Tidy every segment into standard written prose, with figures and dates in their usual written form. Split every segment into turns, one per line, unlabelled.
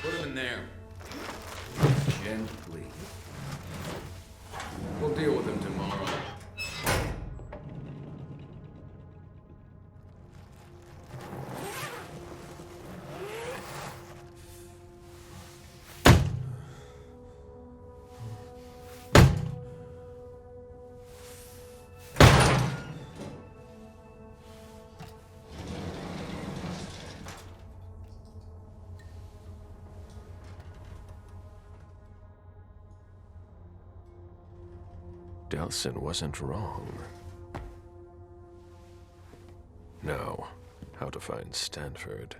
Put him in there. Gently. We'll deal with him tomorrow.
Delson wasn't wrong. Now, how to find Stanford.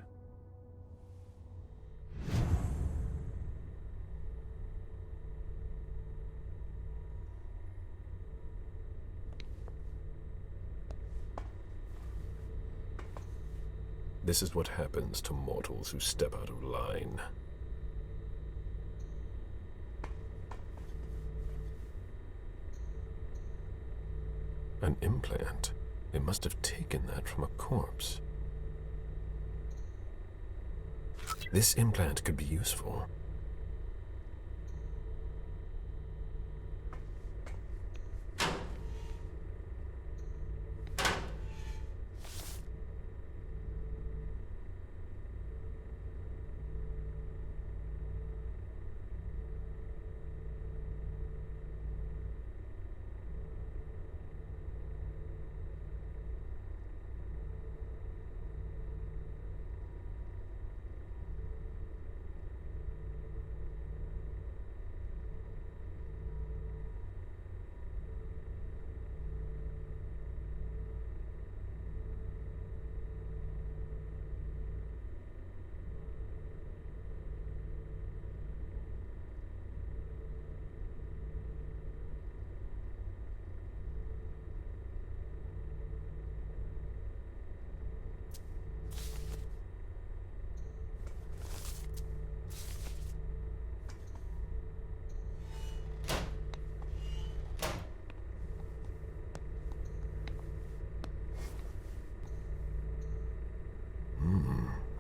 This is what happens to mortals who step out of line. An implant. They must have taken that from a corpse. This implant could be useful.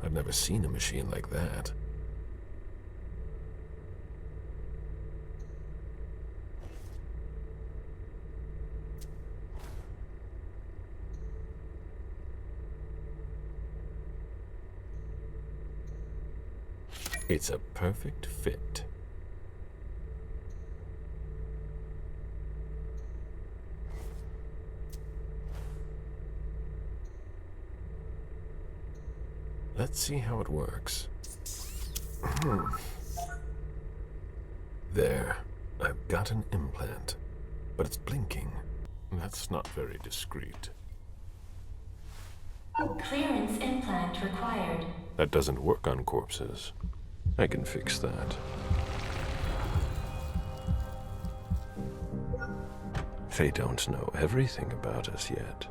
I've never seen a machine like that. It's a perfect fit. Let's see how it works. There, I've got an implant, but it's blinking. That's not very discreet.
Clearance implant required.
That doesn't work on corpses. I can fix that. They don't know everything about us yet.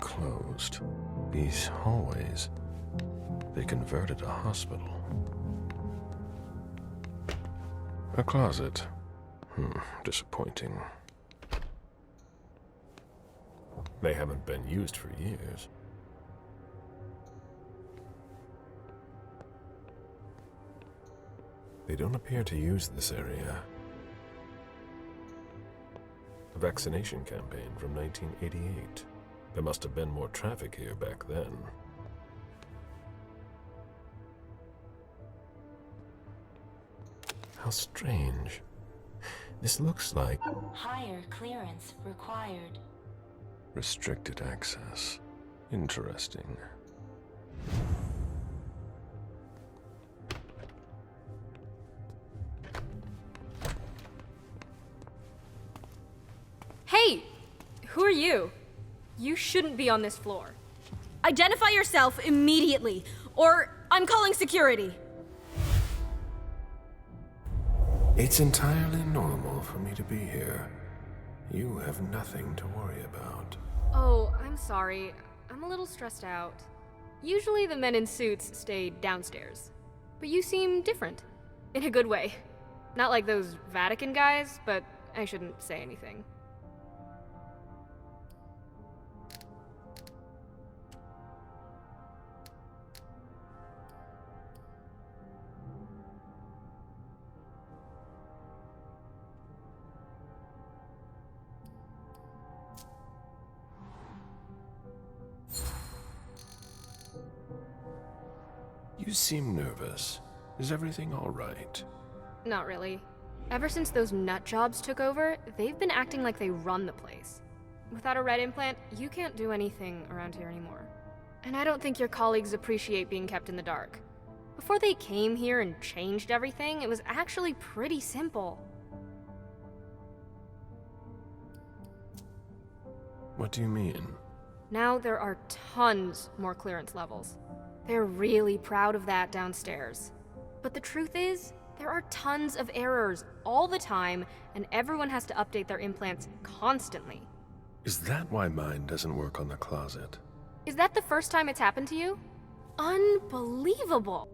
Closed. These hallways, they converted a hospital. A closet. Disappointing. They haven't been used for years. They don't appear to use this area. A vaccination campaign from 1988. There must have been more traffic here back then. How strange. This looks like...
Higher clearance required.
Restricted access. Interesting.
Hey! Who are you? You shouldn't be on this floor. Identify yourself immediately, or I'm calling security.
It's entirely normal for me to be here. You have nothing to worry about.
Oh, I'm sorry. I'm a little stressed out. Usually the men in suits stay downstairs. But you seem different. In a good way. Not like those Vatican guys, but I shouldn't say anything.
You seem nervous. Is everything all right?
Not really. Ever since those nut jobs took over, they've been acting like they run the place. Without a red implant, you can't do anything around here anymore. And I don't think your colleagues appreciate being kept in the dark. Before they came here and changed everything, it was actually pretty simple.
What do you mean?
Now there are tons more clearance levels. They're really proud of that downstairs. But the truth is, there are tons of errors all the time, and everyone has to update their implants constantly.
Is that why mine doesn't work on the closet?
Is that the first time it's happened to you? Unbelievable!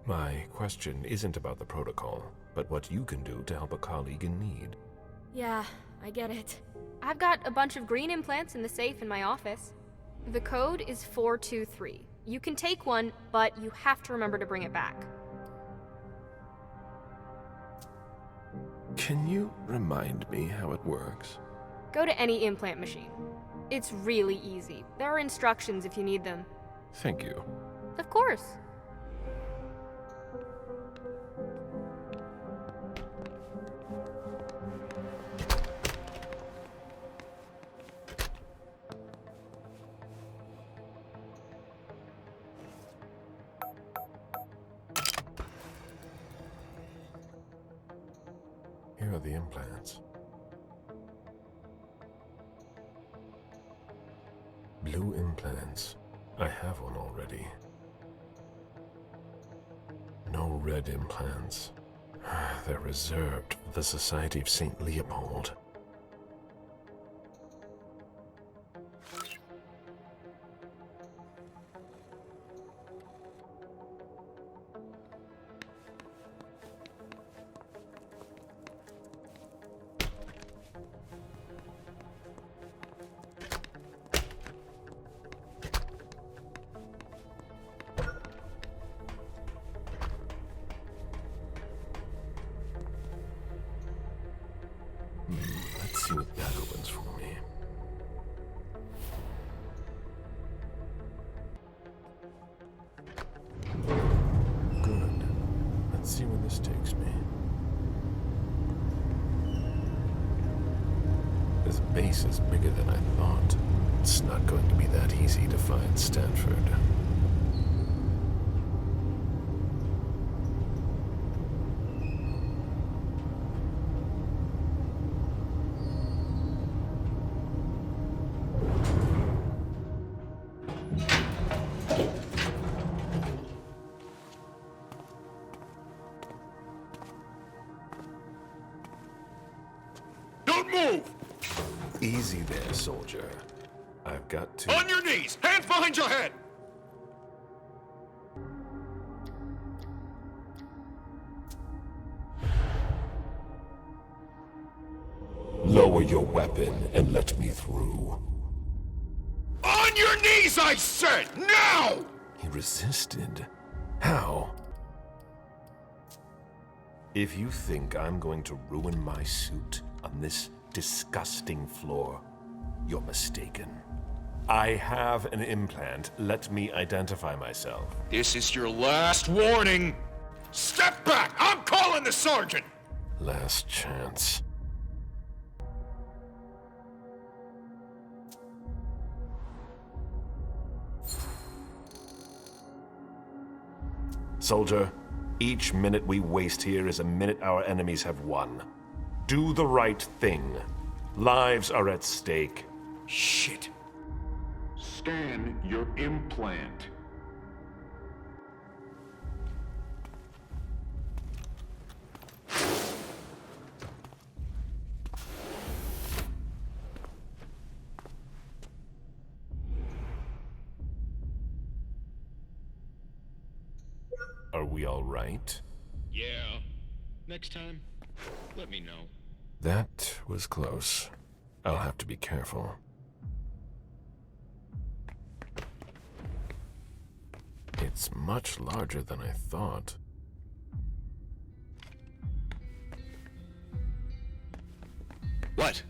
My question isn't about the protocol, but what you can do to help a colleague in need.
Yeah, I get it. I've got a bunch of green implants in the safe in my office. The code is 423. You can take one, but you have to remember to bring it back.
Can you remind me how it works?
Go to any implant machine. It's really easy. There are instructions if you need them.
Thank you.
Of course.
Here are the implants. Blue implants. I have one already. No red implants. They're reserved for the Society of St. Leopold. Let's see what that opens for me. Good. Let's see where this takes me. This base is bigger than I thought. It's not going to be that easy to find Stanford.
Don't move!
Easy there, soldier. I've got to...
On your knees! Hands behind your head!
Lower your weapon and let me through.
On your knees, I said! Now!
He resisted. How? If you think I'm going to ruin my suit on this disgusting floor, you're mistaken. I have an implant. Let me identify myself.
This is your last warning! Step back! I'm calling the sergeant!
Last chance. Soldier, each minute we waste here is a minute our enemies have won. Do the right thing. Lives are at stake.
Shit.
Scan your implant.
Are we all right?
Yeah. Next time, let me know.
That was close. I'll have to be careful. It's much larger than I thought.
What?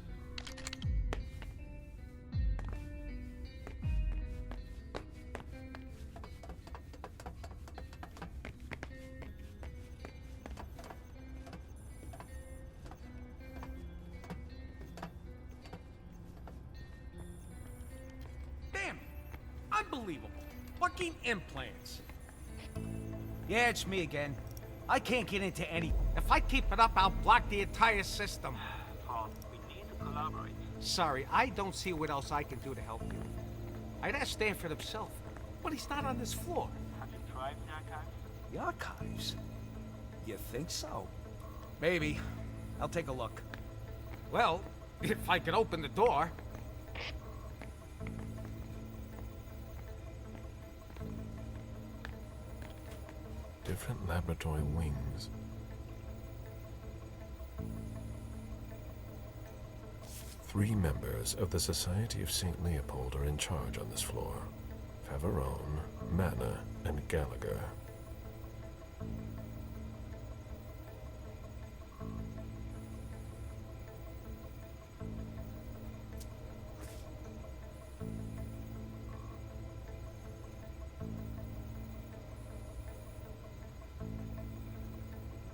Damn! Unbelievable! Fucking implants! Yeah, it's me again. I can't get into any. If I keep it up, I'll block the entire system.
Paul, we need to collaborate.
Sorry, I don't see what else I can do to help you. I'd ask Stanford himself, but he's not on this floor.
Have you tried the archives?
The archives? You think so? Maybe. I'll take a look. Well, if I could open the door.
Different laboratory wings. Three members of the Society of St. Leopold are in charge on this floor. Favarone, Mana, and Gallagher.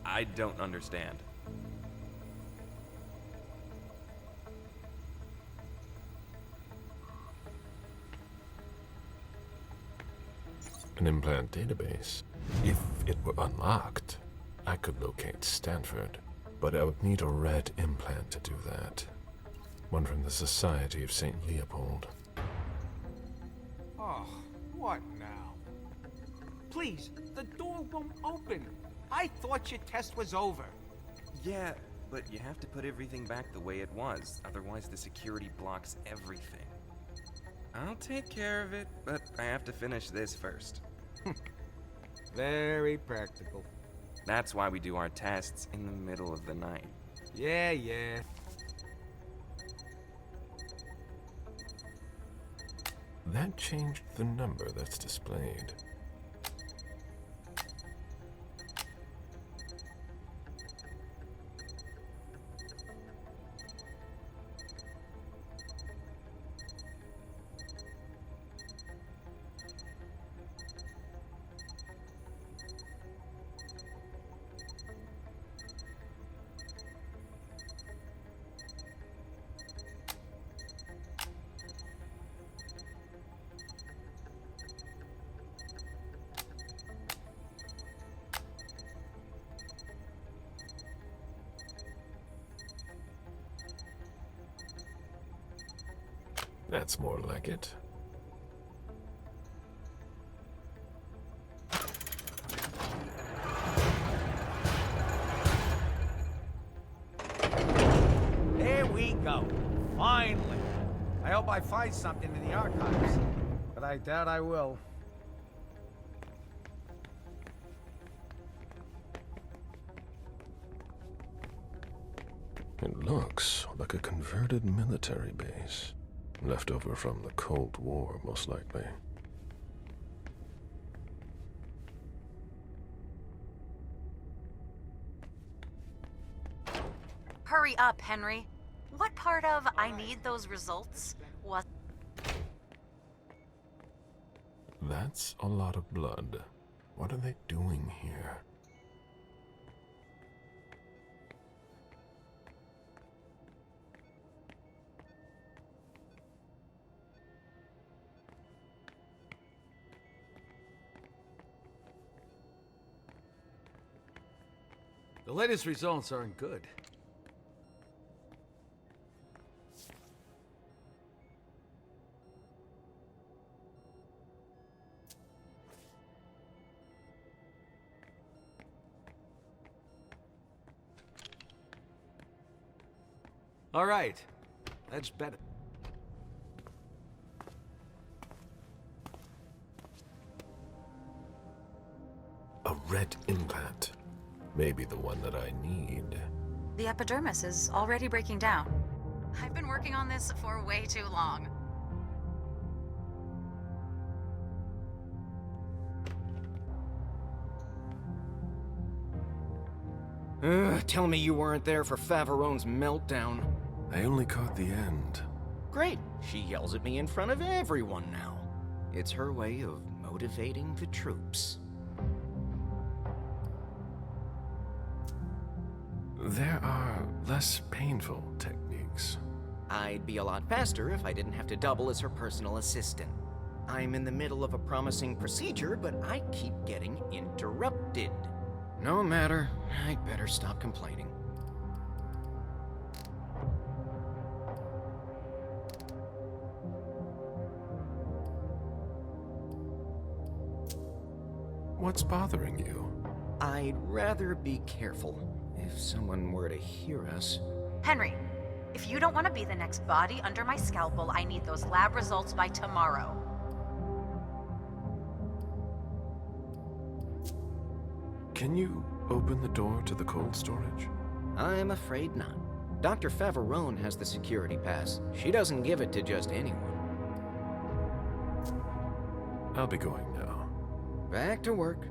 I don't understand.
An implant database. If it were unlocked, I could locate Stanford, but I would need a red implant to do that. One from the Society of St. Leopold.
Oh, what now? Please, the door won't open. I thought your test was over.
Yeah, but you have to put everything back the way it was, otherwise the security blocks everything. I'll take care of it, but I have to finish this first.
Very practical.
That's why we do our tests in the middle of the night.
Yeah, yeah.
That changed the number that's displayed. That's more like it.
There we go. Finally. I hope I find something in the archives. But I doubt I will.
It looks like a converted military base. Left over from the Cold War, most likely.
Hurry up, Henry. What part of I need those results was...
That's a lot of blood. What are they doing here?
The latest results aren't good. All right, that's better.
A red implant. Maybe the one that I need.
The epidermis is already breaking down. I've been working on this for way too long.
Tell me you weren't there for Faverone's meltdown.
I only caught the end.
Great. She yells at me in front of everyone now. It's her way of motivating the troops.
There are less painful techniques.
I'd be a lot faster if I didn't have to double as her personal assistant. I'm in the middle of a promising procedure, but I keep getting interrupted. No matter. I'd better stop complaining.
What's bothering you?
I'd rather be careful. If someone were to hear us...
Henry, if you don't want to be the next body under my scalpel, I need those lab results by tomorrow.
Can you open the door to the cold storage?
I'm afraid not. Dr. Faverone has the security pass. She doesn't give it to just anyone.
I'll be going now.
Back to work.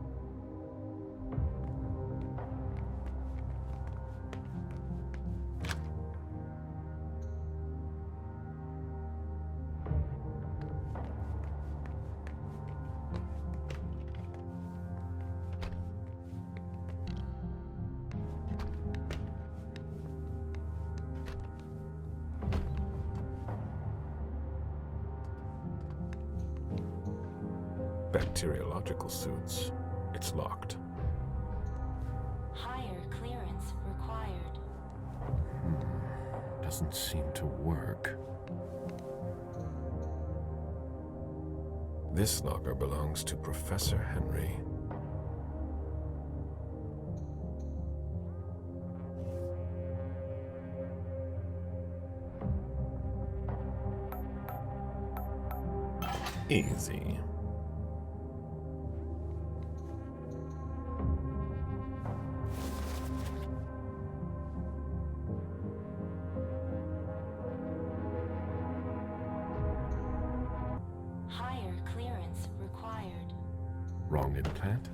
Bacteriological suits. It's locked.
Higher clearance required.
Doesn't seem to work. This locker belongs to Professor Henry. Easy.
Higher clearance required.
Wrong implant?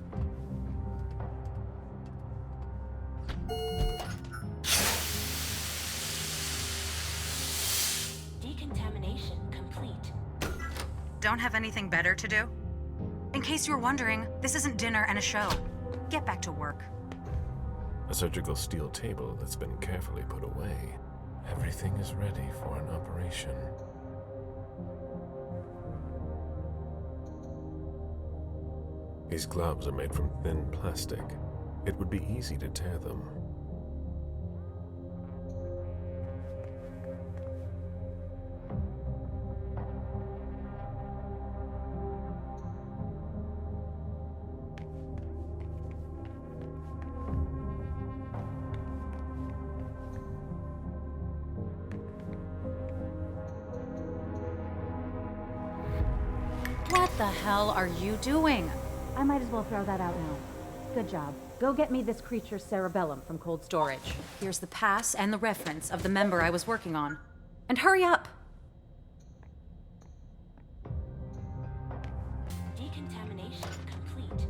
Decontamination complete.
Don't have anything better to do? In case you were wondering, this isn't dinner and a show. Get back to work.
A surgical steel table that's been carefully put away. Everything is ready for an operation. These gloves are made from thin plastic. It would be easy to tear them.
What the hell are you doing?
I might as well throw that out now. Good job. Go get me this creature's cerebellum from cold storage.
Here's the pass and the reference of the member I was working on. And hurry up!
Decontamination complete.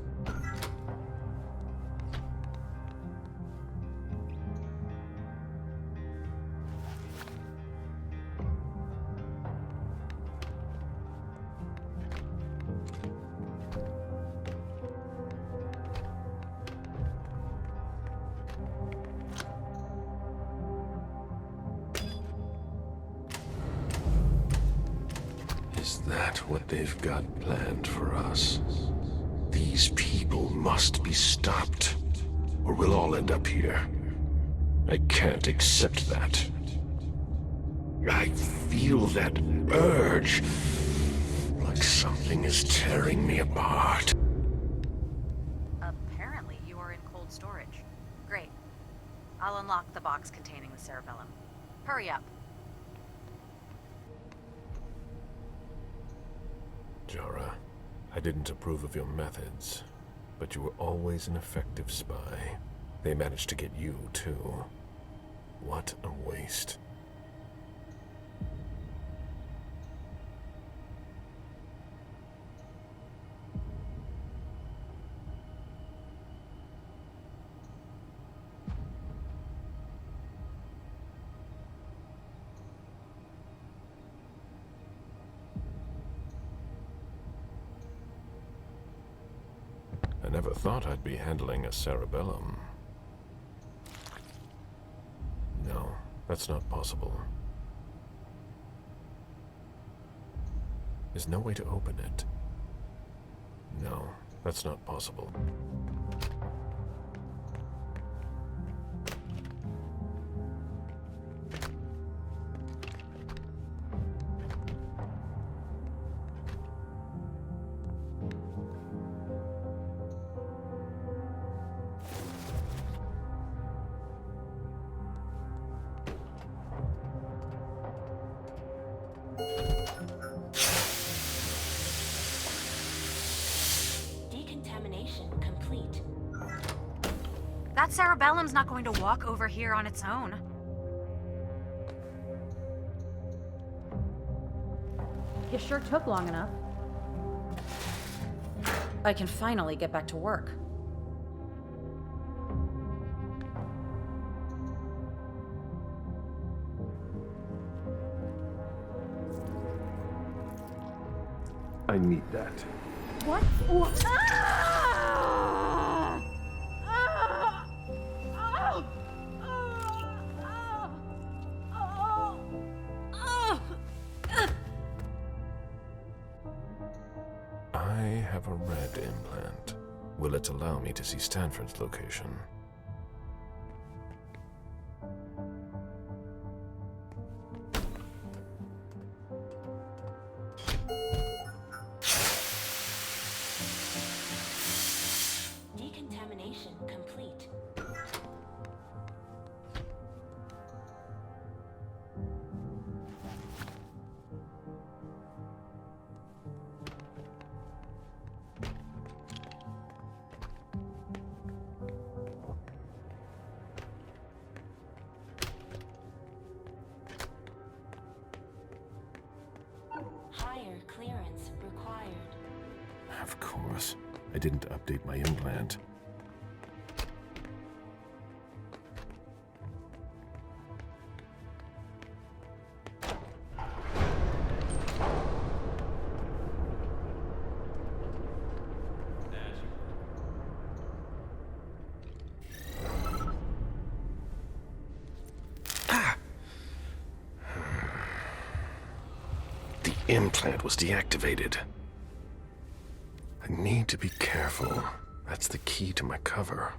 Is that what they've got planned for us? These people must be stopped, or we'll all end up here. I can't accept that. I feel that urge, like something is tearing me apart.
Apparently you are in cold storage. Great. I'll unlock the box containing the cerebellum. Hurry up.
Jara, I didn't approve of your methods, but you were always an effective spy. They managed to get you, too. What a waste. I never thought I'd be handling a cerebellum. No, that's not possible. There's no way to open it. No, that's not possible.
Decontamination complete.
That cerebellum's not going to walk over here on its own.
You sure took long enough. I can finally get back to work.
I need that.
What?
I have a red implant. Will it allow me to see Stanford's location?
Decontamination complete. Higher clearance required.
Of course. I didn't update my implant. The implant was deactivated. I need to be careful. That's the key to my cover.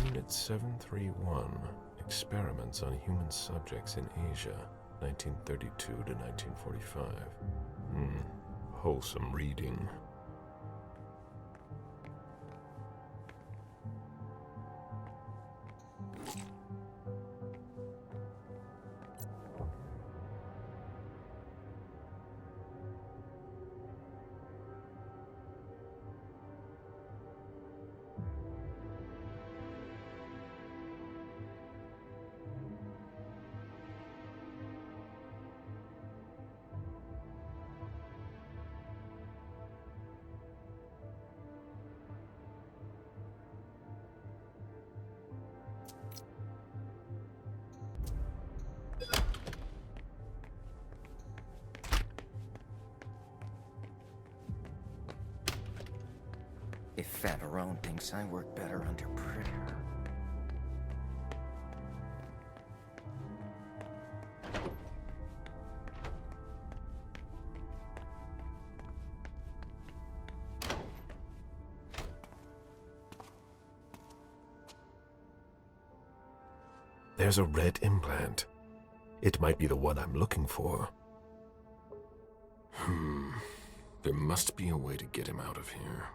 Unit 731, Experiments on Human Subjects in Asia, 1932 to 1945. Wholesome reading.
If Fatterone thinks I work better under pressure.
There's a red implant. It might be the one I'm looking for. There must be a way to get him out of here.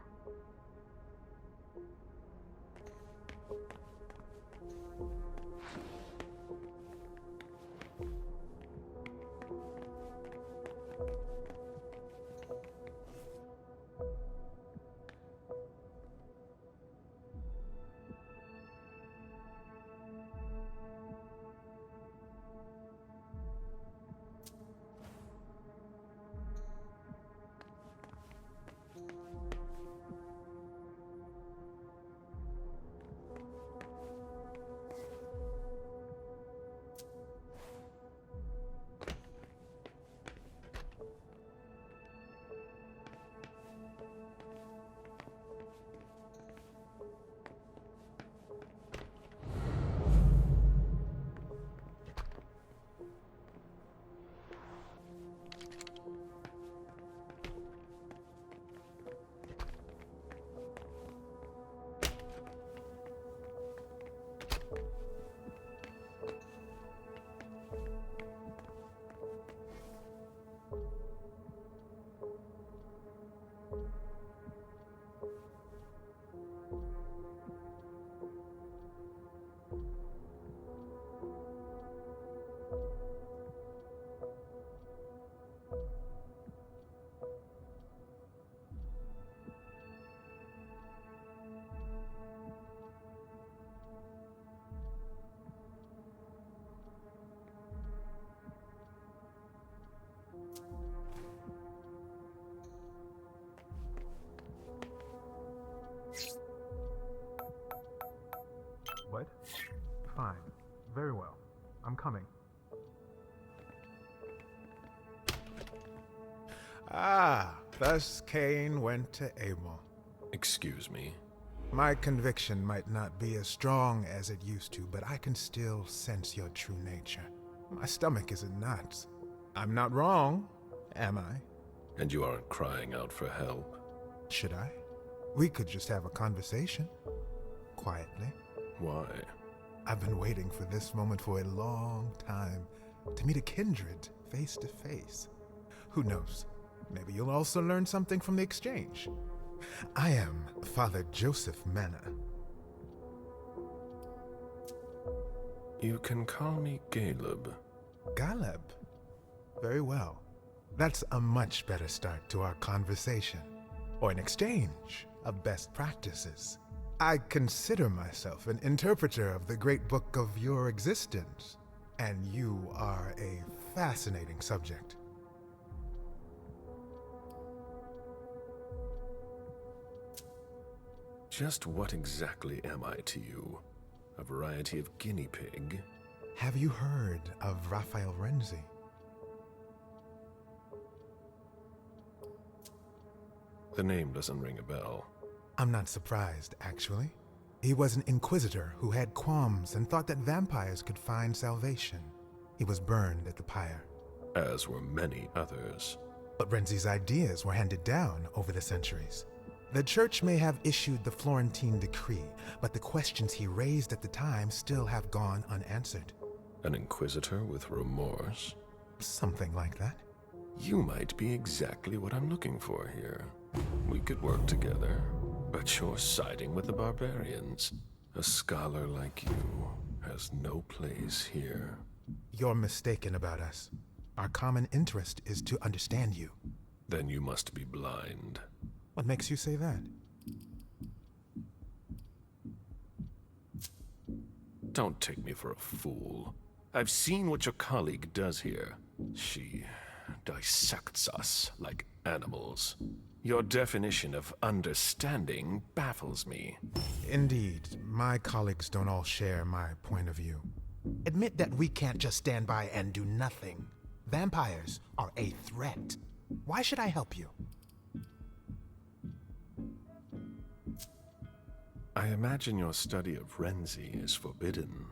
What? Fine. Very well. I'm coming.
Ah, thus Cain went to Abel.
Excuse me.
My conviction might not be as strong as it used to, but I can still sense your true nature. My stomach is in knots. I'm not wrong, am I?
And you aren't crying out for help?
Should I? We could just have a conversation. Quietly.
Why?
I've been waiting for this moment for a long time. To meet a kindred, face to face. Who knows? Maybe you'll also learn something from the exchange. I am Father Joseph Manna.
You can call me Galeb.
Galeb? Very well. That's a much better start to our conversation, or an exchange of best practices. I consider myself an interpreter of the great book of your existence, and you are a fascinating subject.
Just what exactly am I to you? A variety of guinea pig?
Have you heard of Raphael Renzi?
The name doesn't ring a bell.
I'm not surprised, actually. He was an inquisitor who had qualms and thought that vampires could find salvation. He was burned at the pyre.
As were many others.
But Renzi's ideas were handed down over the centuries. The church may have issued the Florentine decree, but the questions he raised at the time still have gone unanswered.
An inquisitor with remorse?
Something like that.
You might be exactly what I'm looking for here. We could work together, but you're siding with the barbarians. A scholar like you has no place here.
You're mistaken about us. Our common interest is to understand you.
Then you must be blind.
What makes you say that?
Don't take me for a fool. I've seen what your colleague does here. She dissects us like animals. Your definition of understanding baffles me.
Indeed, my colleagues don't all share my point of view. Admit that we can't just stand by and do nothing. Vampires are a threat. Why should I help you?
I imagine your study of Renzi is forbidden.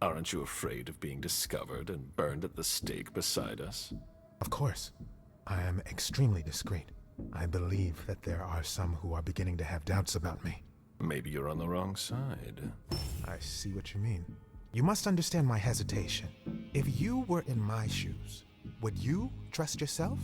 Aren't you afraid of being discovered and burned at the stake beside us?
Of course. I am extremely discreet. I believe that there are some who are beginning to have doubts about me.
Maybe you're on the wrong side.
I see what you mean. You must understand my hesitation. If you were in my shoes, would you trust yourself?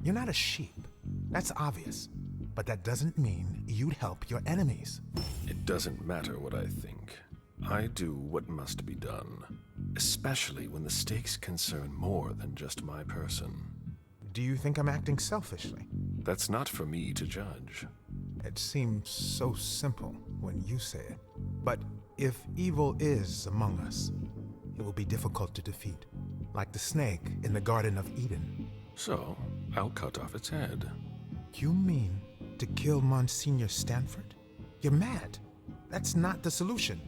You're not a sheep. That's obvious. But that doesn't mean you'd help your enemies.
It doesn't matter what I think. I do what must be done, especially when the stakes concern more than just my person.
Do you think I'm acting selfishly?
That's not for me to judge.
It seems so simple when you say it. But if evil is among us, it will be difficult to defeat, like the snake in the Garden of Eden.
So, I'll cut off its head.
You mean to kill Monsignor Stanford? You're mad. That's not the solution.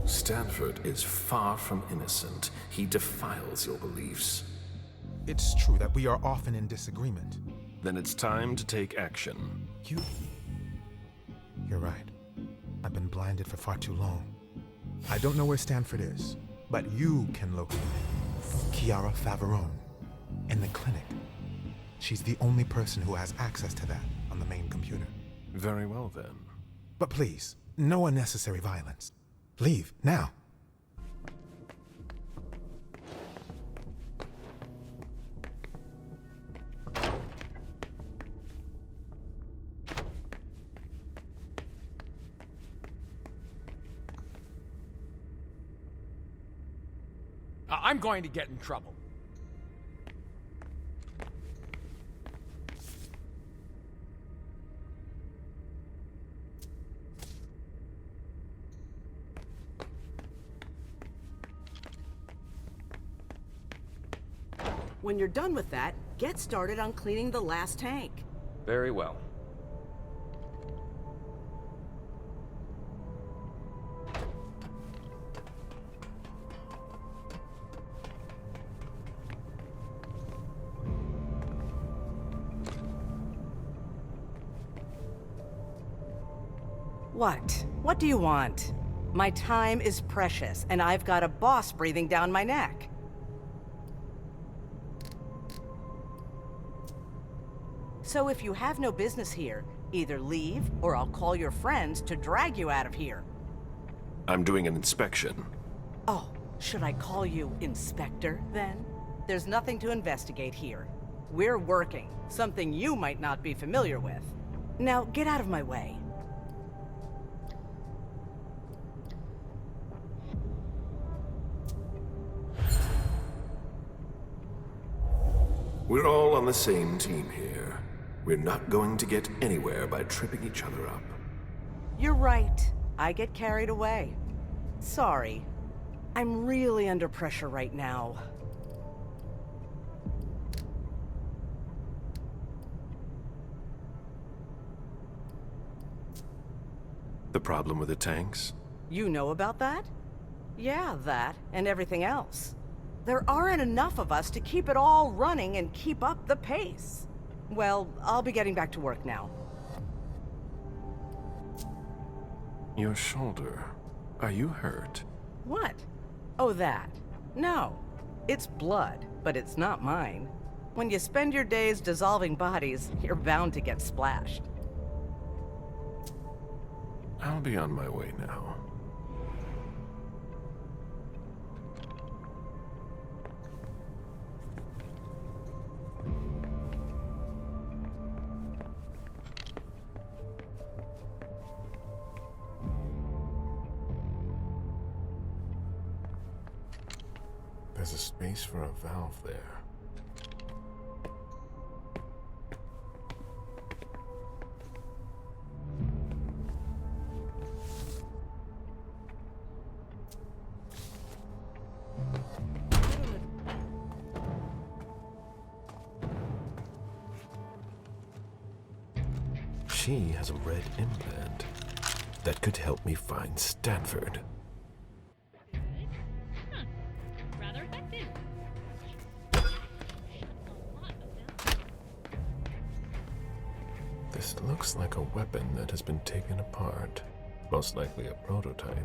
Stanford is far from innocent. He defiles your beliefs.
It's true that we are often in disagreement.
Then it's time to take action.
You're right. I've been blinded for far too long. I don't know where Stanford is, but you can locate Chiara Favarone in the clinic. She's the only person who has access to that on the main computer.
Very well, then.
But please, no unnecessary violence. Leave, now.
I'm going to get in trouble.
When you're done with that, get started on cleaning the last tank.
Very well.
What? What do you want? My time is precious, and I've got a boss breathing down my neck. So if you have no business here, either leave, or I'll call your friends to drag you out of here.
I'm doing an inspection.
Oh, should I call you Inspector, then? There's nothing to investigate here. We're working, something you might not be familiar with. Now, get out of my way.
We're all on the same team here. We're not going to get anywhere by tripping each other up.
You're right. I get carried away. Sorry. I'm really under pressure right now.
The problem with the tanks?
You know about that? Yeah, that, and everything else. There aren't enough of us to keep it all running and keep up the pace. Well, I'll be getting back to work now.
Your shoulder. Are you hurt?
What? Oh, that. No. It's blood, but it's not mine. When you spend your days dissolving bodies, you're bound to get splashed.
I'll be on my way now. There's a space for a valve there. She has a red implant that could help me find Stanford.
Rather effective.
This looks like a weapon that has been taken apart. Most likely a prototype.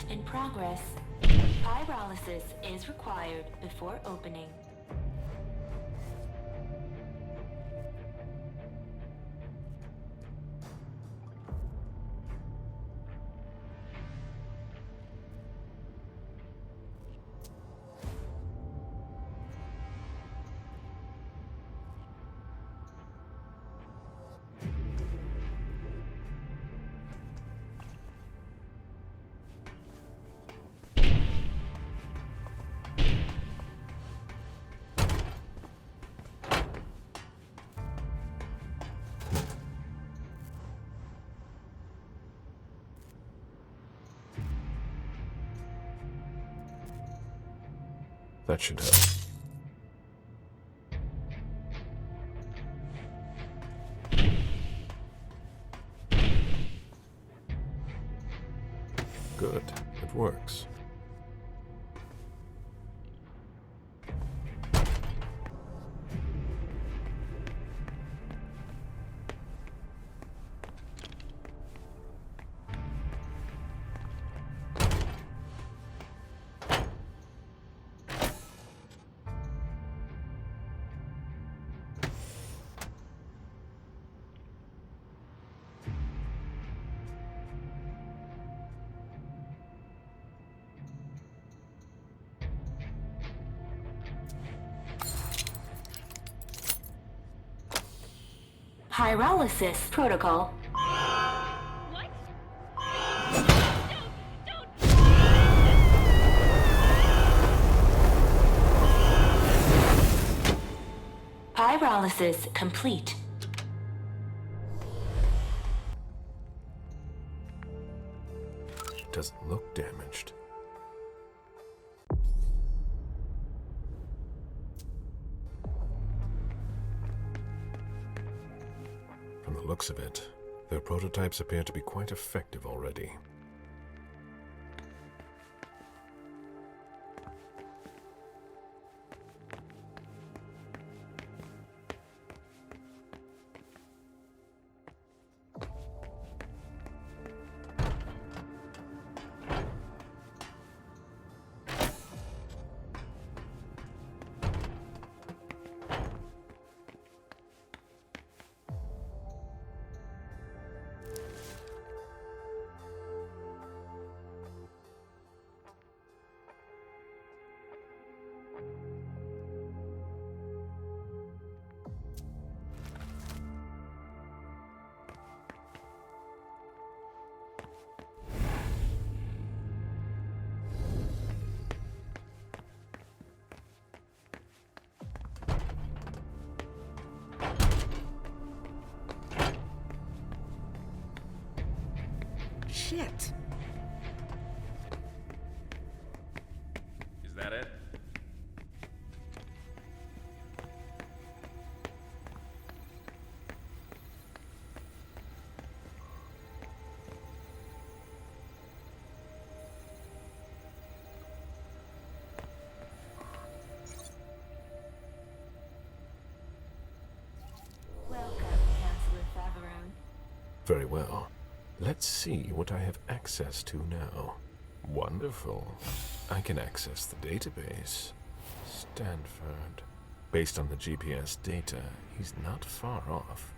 In progress. Pyrolysis is required before opening.
That should help. Good, it works.
Pyrolysis protocol.
What?
Pyrolysis complete.
Doesn't look damaged. From the looks of it, their prototypes appear to be quite effective already.
Shit.
Is that it?
Welcome, Councillor Favarone.
Very well. Let's see what I have access to now. Wonderful. I can access the database. Stanford. Based on the GPS data, he's not far off.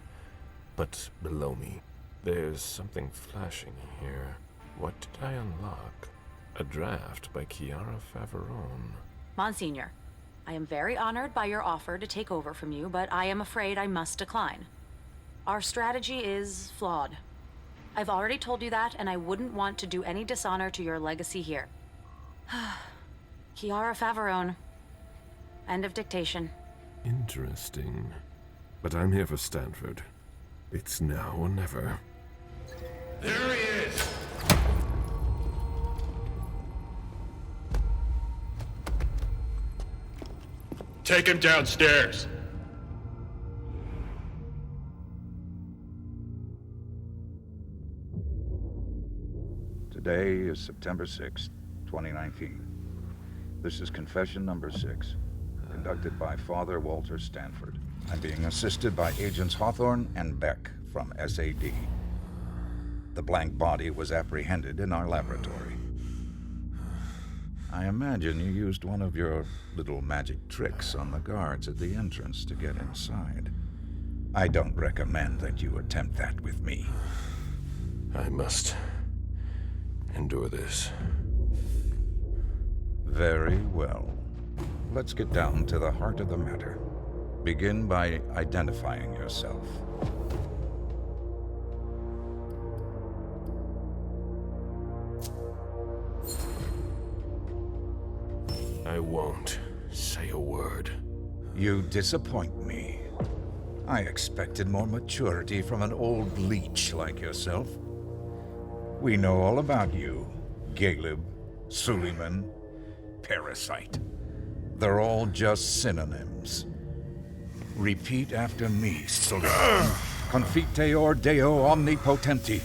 But below me, there's something flashing here. What did I unlock? A draft by Chiara Favarone.
Monsignor, I am very honored by your offer to take over from you, but I am afraid I must decline. Our strategy is flawed. I've already told you that, and I wouldn't want to do any dishonor to your legacy here. Chiara Favarone. End of dictation.
Interesting. But I'm here for Stanford. It's now or never.
There he is! Take him downstairs.
Today is September 6th, 2019. This is confession number 6, conducted by Father Walter Stanford. I'm being assisted by Agents Hawthorne and Beck from SAD. The blank body was apprehended in our laboratory. I imagine you used one of your little magic tricks on the guards at the entrance to get inside. I don't recommend that you attempt that with me.
I must endure this.
Very well. Let's get down to the heart of the matter. Begin by identifying yourself.
I won't say a word.
You disappoint me. I expected more maturity from an old leech like yourself. We know all about you. Galeb, Suleiman, Parasite. They're all just synonyms. Repeat after me, Suleiman. Confiteor Deo Omnipotenti.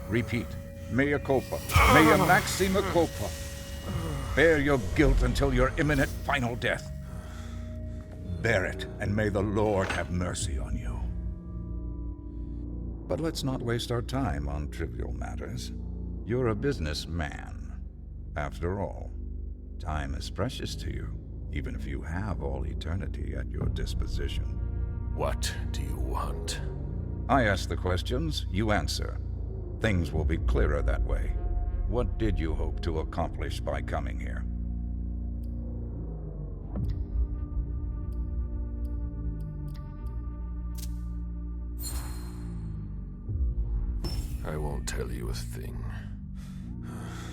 Repeat. Mea culpa. Mea maxima culpa. Bear your guilt until your imminent final death. Bear it, and may the Lord have mercy on you. But let's not waste our time on trivial matters. You're a businessman. After all, time is precious to you, even if you have all eternity at your disposition.
What do you want?
I ask the questions, you answer. Things will be clearer that way. What did you hope to accomplish by coming here?
I won't tell you a thing.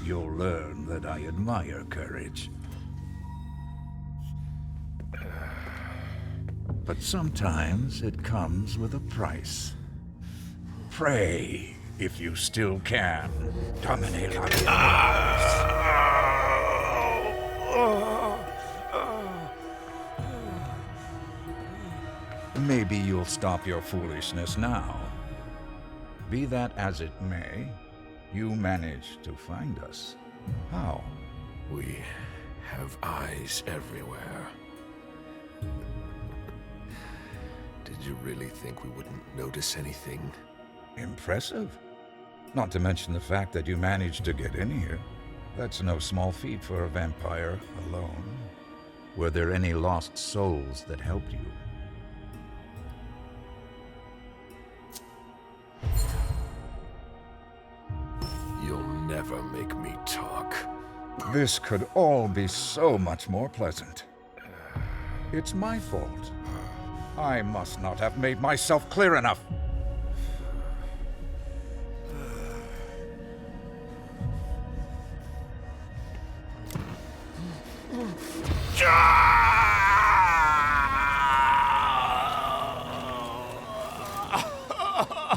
You'll learn that I admire courage. But sometimes it comes with a price. Pray, if you still can. Domine Maybe you'll stop your foolishness now. Be that as it may, you managed to find us. How?
We have eyes everywhere. Did you really think we wouldn't notice anything?
Impressive. Not to mention the fact that you managed to get in here. That's no small feat for a vampire alone. Were there any lost souls that helped you?
You'll never make me talk.
This could all be so much more pleasant. It's my fault. I must not have made myself clear enough.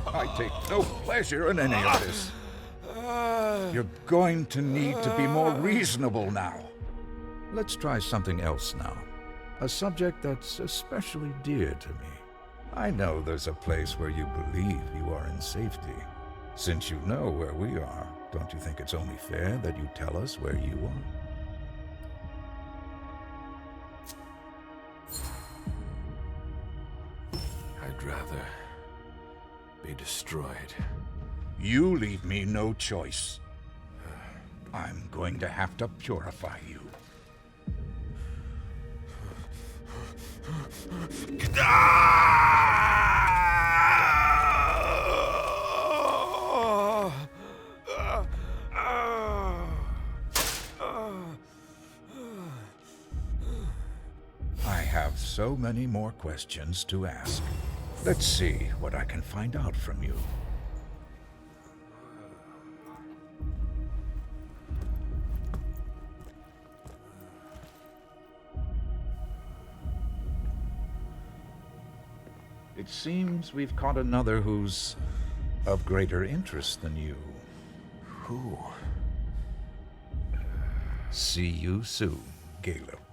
I take no pleasure in any of this. You're going to need to be more reasonable now. Let's try something else now. A subject that's especially dear to me. I know there's a place where you believe you are in safety. Since you know where we are, don't you think it's only fair that you tell us where you are?
I'd rather be destroyed.
You leave me no choice. I'm going to have to purify you. I have so many more questions to ask. Let's see what I can find out from you. It seems we've caught another who's of greater interest than you.
Who?
See you soon, Galeb.